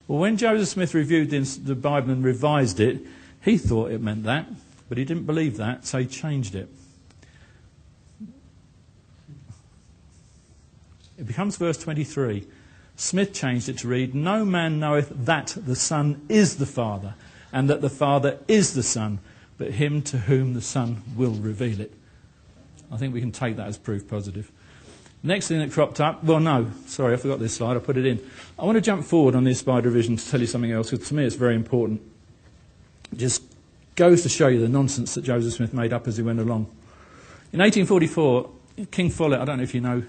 Well, when Joseph Smith reviewed the Bible and revised it, he thought it meant that, but he didn't believe that, so he changed it. It becomes verse 23. Smith changed it to read, "No man knoweth that the Son is the Father, and that the Father is the Son, but him to whom the Son will reveal it." I think we can take that as proof positive. Next thing that cropped up, well, no, sorry, I forgot this slide, I put it in. I want to jump forward on the Inspired Revision to tell you something else, because to me it's very important. It just goes to show you the nonsense that Joseph Smith made up as he went along. In 1844, King Follett, I don't know if you know,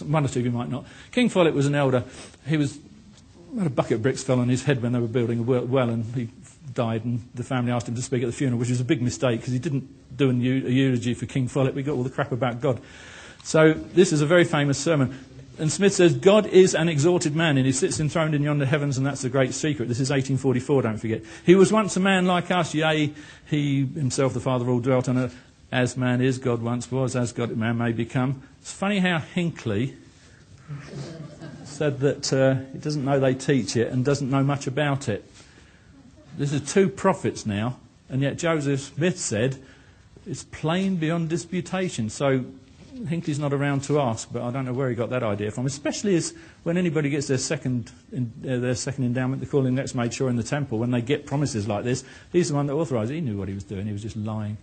one or two of you might not. King Follett was an elder. He had a bucket of bricks fell on his head when they were building a well, and he died, and the family asked him to speak at the funeral, which was a big mistake, because he didn't do a eulogy for King Follett. We got all the crap about God. So this is a very famous sermon. And Smith says, "God is an exalted man, and he sits enthroned in yonder heavens, and that's the great secret." This is 1844, don't forget. "He was once a man like us, yea, he himself, the Father of all, dwelt on earth. As man is, God once was, as God man may become." It's funny how Hinckley said that he doesn't know they teach it and doesn't know much about it. This is two prophets now, and yet Joseph Smith said it's plain beyond disputation. So Hinckley's not around to ask, but I don't know where he got that idea from, especially as when anybody gets their second endowment, they call him next made sure in the temple, when they get promises like this, he's the one that authorised it. He knew what he was doing, he was just lying.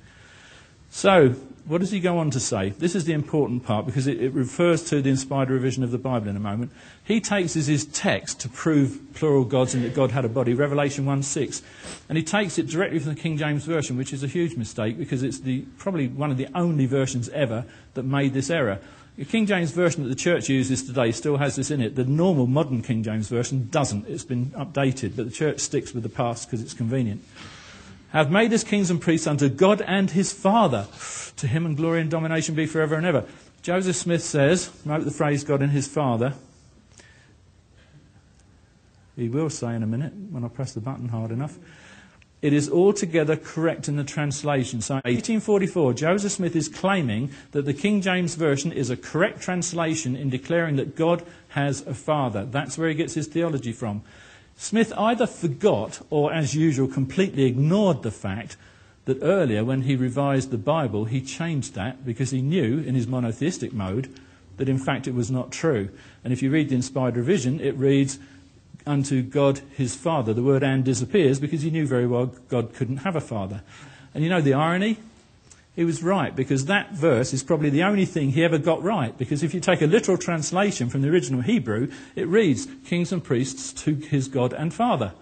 So, what does he go on to say? This is the important part, because it refers to the inspired revision of the Bible in a moment. He takes as his text to prove plural gods and that God had a body, Revelation 1:6. And he takes it directly from the King James Version, which is a huge mistake, because it's probably one of the only versions ever that made this error. The King James Version that the church uses today still has this in it. The normal modern King James Version doesn't. It's been updated, but the church sticks with the past because it's convenient. "Have made us kings and priests unto God and his Father. To him and glory and domination be forever and ever." Joseph Smith says, note the phrase God and his Father. He will say in a minute, when I press the button hard enough, it is altogether correct in the translation. So in 1844, Joseph Smith is claiming that the King James Version is a correct translation in declaring that God has a Father. That's where he gets his theology from. Smith either forgot or, as usual, completely ignored the fact that earlier, when he revised the Bible, he changed that because he knew, in his monotheistic mode, that in fact it was not true. And if you read the Inspired Revision, it reads, "Unto God his Father." The word "and" disappears because he knew very well God couldn't have a father. And you know the irony? He was right, because that verse is probably the only thing he ever got right. Because if you take a literal translation from the original Hebrew, it reads, "Kings and priests to his God and Father."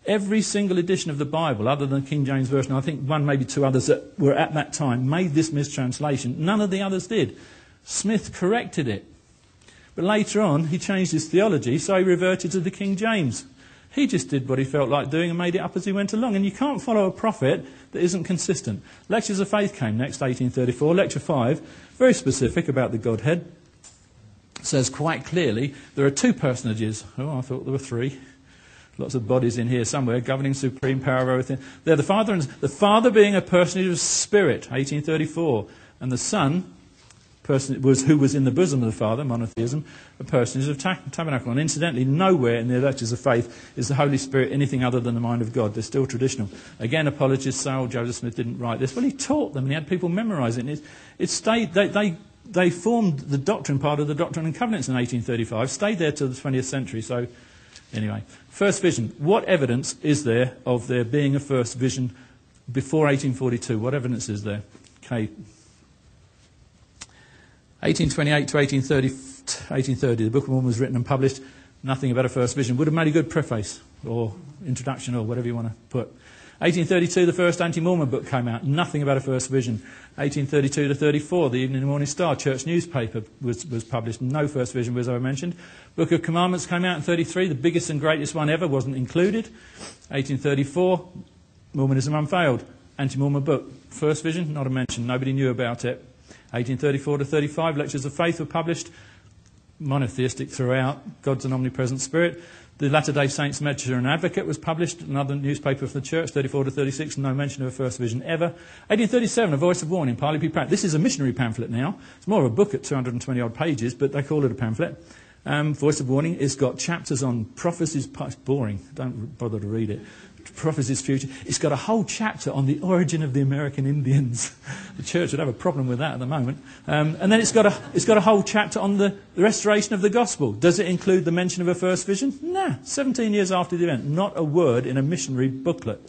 Every single edition of the Bible, other than the King James Version, I think one, maybe two others that were at that time, made this mistranslation. None of the others did. Smith corrected it. But later on, he changed his theology, so he reverted to the King James. He just did what he felt like doing and made it up as he went along. And you can't follow a prophet that isn't consistent. Lectures of Faith came next, 1834. Lecture 5, very specific about the Godhead, says quite clearly there are two personages. Oh, I thought there were three. Lots of bodies in here somewhere, governing supreme power of everything. They're the Father, and the Father being a personage of spirit, 1834. And the Son, who was in the bosom of the Father, monotheism, a personage of tabernacle. And incidentally, nowhere in the Lectures of Faith is the Holy Spirit anything other than the mind of God. They're still traditional. Again, apologists say, "Oh, Joseph Smith didn't write this." Well, he taught them and he had people memorise it. And it stayed. They formed the doctrine part of the Doctrine and Covenants in 1835, stayed there till the 20th century. So, anyway, first vision. What evidence is there of there being a first vision before 1842? What evidence is there? Okay. 1828 to 1830, the Book of Mormon was written and published. Nothing about a first vision. Would have made a good preface or introduction or whatever you want to put. 1832, the first anti-Mormon book came out. Nothing about a first vision. 1832 to 34, the Evening and Morning Star church newspaper was published. No first vision was ever mentioned. Book of Commandments came out in 33, the biggest and greatest one ever, wasn't included. 1834, Mormonism unveiled. Anti-Mormon book. First vision, not a mention. Nobody knew about it. 1834 to 35, Lectures of Faith were published, monotheistic throughout, God's an omnipresent spirit. The Latter-day Saints Messenger and Advocate was published, another newspaper for the church, 34 to 36, no mention of a first vision ever. 1837, A Voice of Warning, Parley P. Pratt. This is a missionary pamphlet now. It's more of a book at 220-odd pages, but they call it a pamphlet. Voice of Warning. It's got chapters on prophecies. It's boring. Don't bother to read it. Prophecies future. It's got a whole chapter on the origin of the American Indians. The church would have a problem with that at the moment. And then it's got a whole chapter on the restoration of the gospel. Does it include the mention of a first vision? No. 17 years after the event, not a word in a missionary booklet.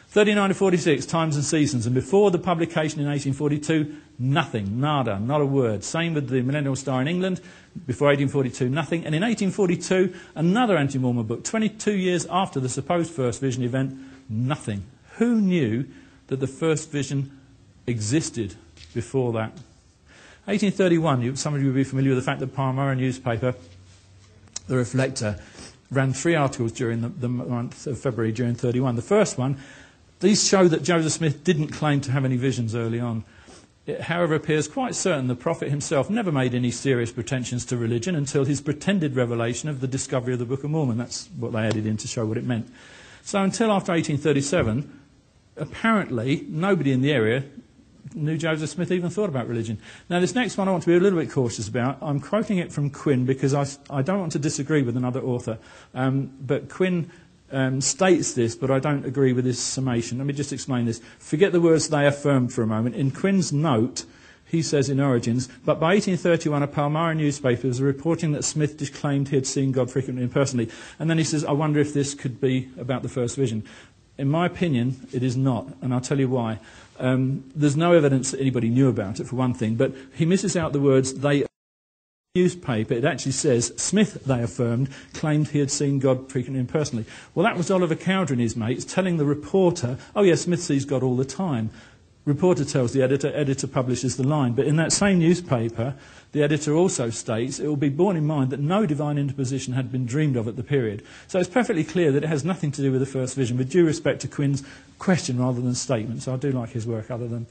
39 to 46, Times and Seasons, and before the publication in 1842, nothing, nada, not a word. Same with the Millennial Star in England, before 1842, nothing. And in 1842, another anti-Mormon book, 22 years after the supposed first vision event, nothing. Who knew that the first vision existed before that? 1831, some of you will be familiar with the fact that Palmyra newspaper, The Reflector, ran 3 articles during the month of February during 31. The first one, these show that Joseph Smith didn't claim to have any visions early on. It, however, appears quite certain the prophet himself never made any serious pretensions to religion until his pretended revelation of the discovery of the Book of Mormon. That's what they added in to show what it meant. So until after 1837, apparently nobody in the area knew Joseph Smith even thought about religion. Now, this next one I want to be a little bit cautious about. I'm quoting it from Quinn because I don't want to disagree with another author. But Quinn states this, but I don't agree with his summation. Let me just explain this. Forget the words "they affirmed" for a moment. In Quinn's note, he says in Origins, but by 1831 a Palmyra newspaper was reporting that Smith declaimed he had seen God frequently and personally. And then he says, I wonder if this could be about the first vision. In my opinion, it is not, and I'll tell you why. There's no evidence that anybody knew about it, for one thing, but he misses out the words "they." Newspaper, it actually says Smith, they affirmed, claimed he had seen God frequently and personally. Well, that was Oliver Cowdery and his mates telling the reporter, oh yeah, Smith sees God all the time. Reporter tells the editor publishes the line. But in that same newspaper, the editor also states it will be borne in mind that no divine interposition had been dreamed of at the period. So it's perfectly clear that it has nothing to do with the first vision, with due respect to Quinn's question rather than statement. So I do like his work other than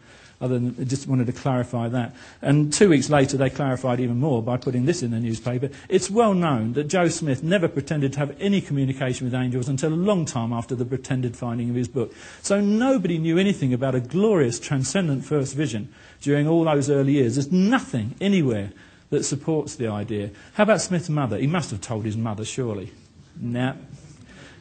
just wanted to clarify that. And 2 weeks later, they clarified even more by putting this in the newspaper. It's well known that Joe Smith never pretended to have any communication with angels until a long time after the pretended finding of his book. So nobody knew anything about a glorious, transcendent first vision during all those early years. There's nothing anywhere that supports the idea. How about Smith's mother? He must have told his mother, surely. Nah.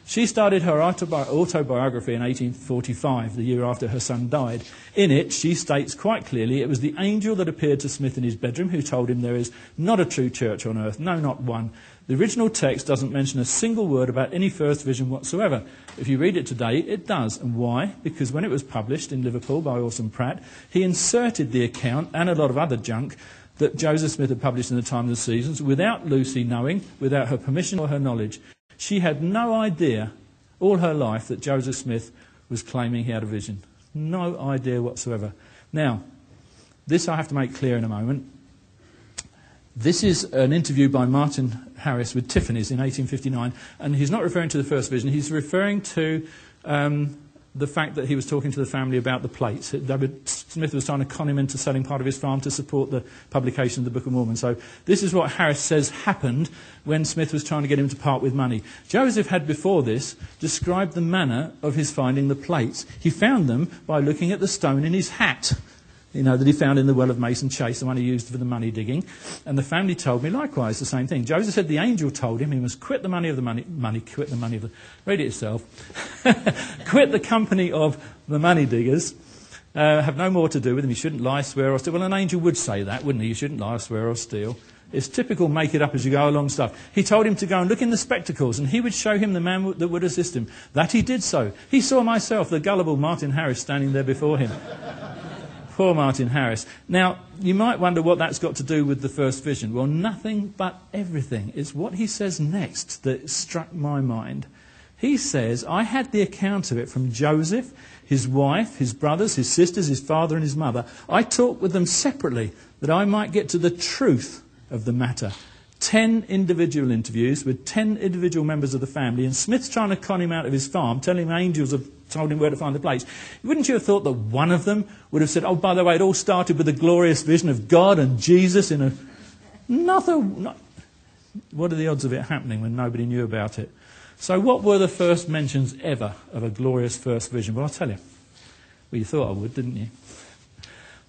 She started her autobiography in 1845, the year after her son died. In it, she states quite clearly it was the angel that appeared to Smith in his bedroom who told him there is not a true church on earth, no, not one. The original text doesn't mention a single word about any first vision whatsoever. If you read it today, it does. And why? Because when it was published in Liverpool by Orson Pratt, he inserted the account and a lot of other junk that Joseph Smith had published in the Times and Seasons without Lucy knowing, without her permission or her knowledge. She had no idea all her life that Joseph Smith was claiming he had a vision. No idea whatsoever. Now, this I have to make clear in a moment. This is an interview by Martin Harris with Tiffany's in 1859, and he's not referring to the first vision. He's referring to the fact that he was talking to the family about the plates. Smith was trying to con him into selling part of his farm to support the publication of the Book of Mormon. So this is what Harris says happened when Smith was trying to get him to part with money. Joseph had before this described the manner of his finding the plates. He found them by looking at the stone in his hat, that he found in the well of Mason Chase, the one he used for the money digging. And the family told me likewise the same thing. Joseph said the angel told him he must quit the read it yourself, quit the company of the money diggers, have no more to do with him. He shouldn't lie, swear or steal. Well, an angel would say that, wouldn't he? You shouldn't lie, swear or steal. It's typical make it up as you go along stuff. He told him to go and look in the spectacles and he would show him the man that would assist him. That he did so. He saw myself, the gullible Martin Harris, standing there before him. Poor Martin Harris. Now, you might wonder what that's got to do with the first vision. Well, nothing but everything. It's what he says next that struck my mind. He says, I had the account of it from Joseph, his wife, his brothers, his sisters, his father and his mother. I talked with them separately that I might get to the truth of the matter. 10 individual interviews with 10 individual members of the family, and Smith's trying to con him out of his farm, telling him angels have told him where to find the plates. Wouldn't you have thought that one of them would have said, oh, by the way, it all started with a glorious vision of God and Jesus in a... What are the odds of it happening when nobody knew about it? So what were the first mentions ever of a glorious first vision? Well, I'll tell you. Well, you thought I would, didn't you?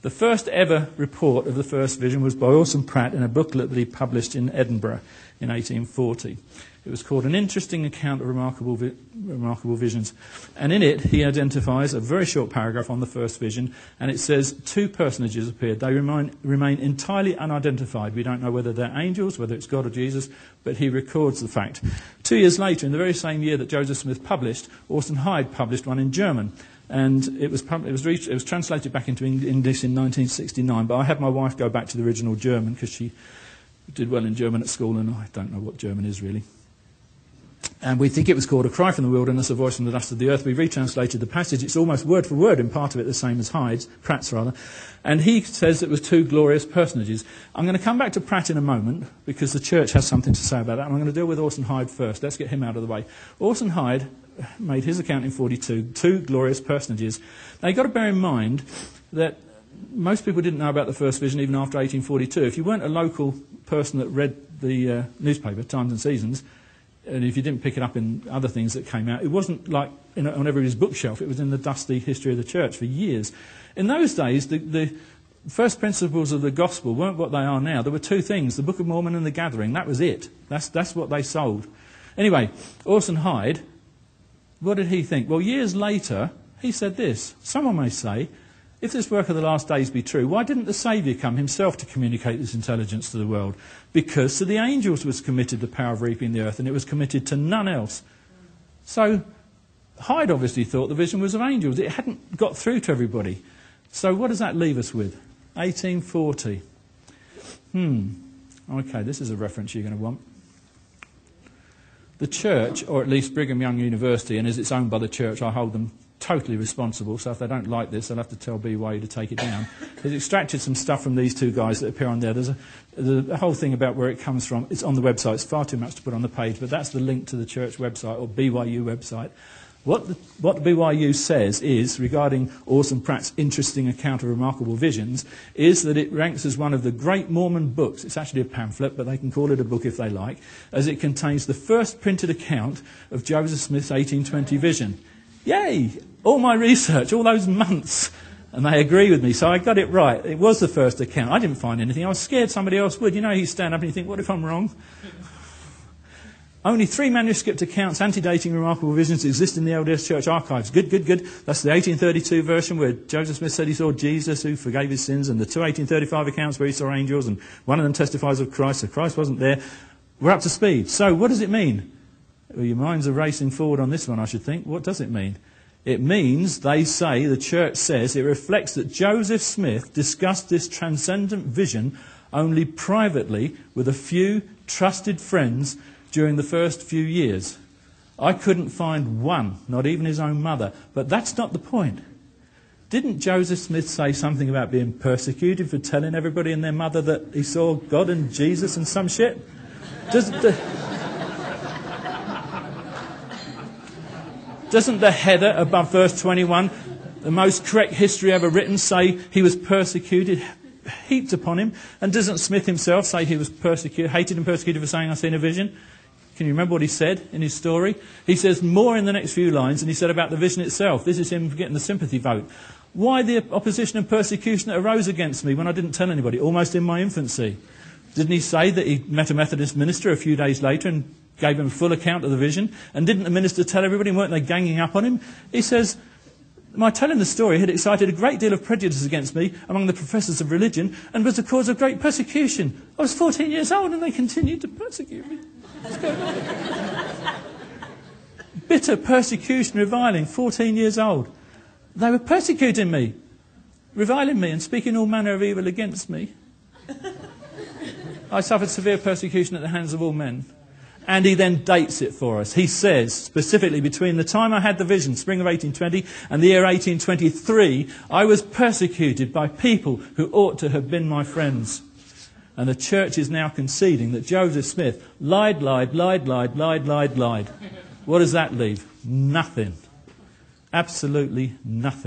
The first ever report of the first vision was by Orson Pratt in a booklet that he published in Edinburgh in 1840. It was called An Interesting Account of Remarkable Visions. And in it, he identifies a very short paragraph on the first vision, and it says 2 personages appeared. They remain entirely unidentified. We don't know whether they're angels, whether it's God or Jesus, but he records the fact. 2 years later, in the very same year that Joseph Smith published, Orson Hyde published one in German. And it was translated back into English in 1969, but I had my wife go back to the original German because she did well in German at school, and I don't know what German is really. And we think it was called A Cry from the Wilderness, A Voice from the Dust of the Earth. We retranslated the passage. It's almost word for word in part of it the same as Pratt's rather. And he says it was 2 glorious personages. I'm going to come back to Pratt in a moment because the church has something to say about that. I'm going to deal with Orson Hyde first. Let's get him out of the way. Orson Hyde made his account in 42, 2 glorious personages. Now, you've got to bear in mind that most people didn't know about the first vision even after 1842. If you weren't a local person that read the newspaper, Times and Seasons, and if you didn't pick it up in other things that came out, it wasn't like on everybody's bookshelf. It was in the dusty history of the church for years. In those days, the first principles of the gospel weren't what they are now. There were 2 things, the Book of Mormon and the Gathering. That was it. That's what they sold. Anyway, Orson Hyde, what did he think? Well, years later, he said this. Someone may say, if this work of the last days be true, why didn't the Saviour come himself to communicate this intelligence to the world? Because to the angels was committed the power of reaping the earth, and it was committed to none else. So Hyde obviously thought the vision was of angels. It hadn't got through to everybody. So what does that leave us with? 1840. Okay, this is a reference you're going to want. The church, or at least Brigham Young University, and as it's owned by the church, I hold them totally responsible, so if they don't like this, they'll have to tell BYU to take it down. They've extracted some stuff from these 2 guys that appear on there. There's a whole thing about where it comes from. It's on the website. It's far too much to put on the page, but that's the link to the church website, or BYU website. What the BYU says is, regarding Orson Pratt's interesting account of remarkable visions, is that it ranks as one of the great Mormon books. It's actually a pamphlet, but they can call it a book if they like, as it contains the first printed account of Joseph Smith's 1820 vision. Yay! All my research, all those months, and they agree with me, so I got it right. It was the first account. I didn't find anything. I was scared somebody else would. You know, you stand up and you think, what if I'm wrong? Only 3 manuscript accounts antedating remarkable visions exist in the LDS Church archives. Good. That's the 1832 version where Joseph Smith said he saw Jesus who forgave his sins, and the 2 1835 accounts where he saw angels, and one of them testifies of Christ, so Christ wasn't there. We're up to speed. So what does it mean? Well, your minds are racing forward on this one, I should think. What does it mean? It means, they say, the church says, it reflects that Joseph Smith discussed this transcendent vision only privately with a few trusted friends during the first few years. I couldn't find one, not even his own mother. But that's not the point. Didn't Joseph Smith say something about being persecuted for telling everybody and their mother that he saw God and Jesus and some shit? Doesn't the header above verse 21, the most correct history ever written, say he was persecuted, heaped upon him? And doesn't Smith himself say he was hated and persecuted for saying, "I seen a vision"? Can you remember what he said in his story? He says more in the next few lines than he said about the vision itself. This is him getting the sympathy vote. Why the opposition and persecution that arose against me when I didn't tell anybody, almost in my infancy? Didn't he say that he met a Methodist minister a few days later and gave him a full account of the vision? And didn't the minister tell everybody, and weren't they ganging up on him? He says, my telling the story had excited a great deal of prejudice against me among the professors of religion and was the cause of great persecution. I was 14 years old and they continued to persecute me. What's going on? Bitter persecution, reviling, 14 years old. They were persecuting me, reviling me and speaking all manner of evil against me. I suffered severe persecution at the hands of all men. And he then dates it for us. He says, specifically, between the time I had the vision, spring of 1820, and the year 1823, I was persecuted by people who ought to have been my friends. And the church is now conceding that Joseph Smith lied. What does that leave? Nothing. Absolutely nothing.